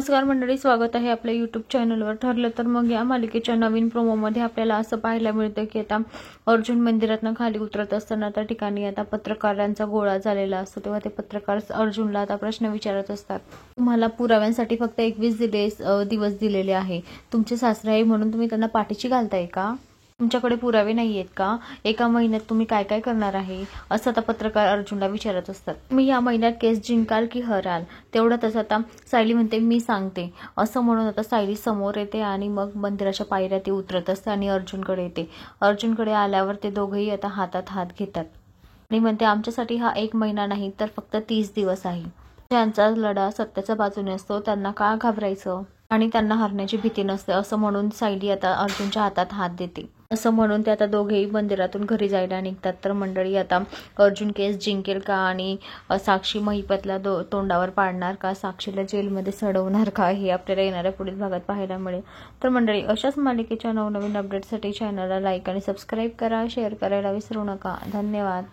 नमस्कार मंडळी, स्वागत आहे आपल्या यूट्यूब चॅनलवर. ठरलं तर मग या मालिकेच्या नवीन प्रोमोमध्ये आपल्याला असं पाहायला मिळतं की आता अर्जुन मंदिरातनं खाली उतरत असताना त्या ठिकाणी आता पत्रकारांचा गोळा झालेला असतो. तेव्हा ते पत्रकार अर्जुनला आता प्रश्न विचारत असतात. तुम्हाला पुराव्यांसाठी फक्त 21 दिवस दिलेले आहे. तुमचे सासरे आहे म्हणून तुम्ही त्यांना पाठीशी घालताय का? तुमच्याकडे पुरावे नाही आहेत का? एका महिन्यात तुम्ही काय काय करणार आहे, असं आता पत्रकार अर्जुनला विचारत असतात. तुम्ही या महिन्यात केस जिंकाल की हराल? तेवढ्यातच आता सायली म्हणते मी सांगते, असं म्हणून आता सायली समोर येते आणि मग मंदिराच्या पायऱ्या ती उतरत असते आणि अर्जुनकडे येते. अर्जुनकडे आल्यावर ते दोघेही आता हातात हात घेतात आणि म्हणते आमच्यासाठी हा 1 महिना नाही तर फक्त 30 दिवस आहे. ज्यांचा लढा सत्याच्या बाजूने असतो त्यांना का घाबरायचं आणि त्यांना हरण्याची भीती नसते, असं म्हणून सायली आता अर्जुनच्या हातात हात देते. असं म्हणून ते आता दोघेही मंदिरातून घरी जायला निघतात. तर मंडळी, आता अर्जुन केस जिंकेल का आणि साक्षी महिपतला तोंडावर पाडणार का, साक्षीला जेलमध्ये सडवणार का, हे आपल्याला येणाऱ्या पुढील भागात पाहायला मिळेल. तर मंडळी, अशाच मालिकेच्या नवनवीन अपडेटसाठी चॅनलला लाईक आणि सबस्क्राईब करा, शेअर करायला विसरू नका. धन्यवाद.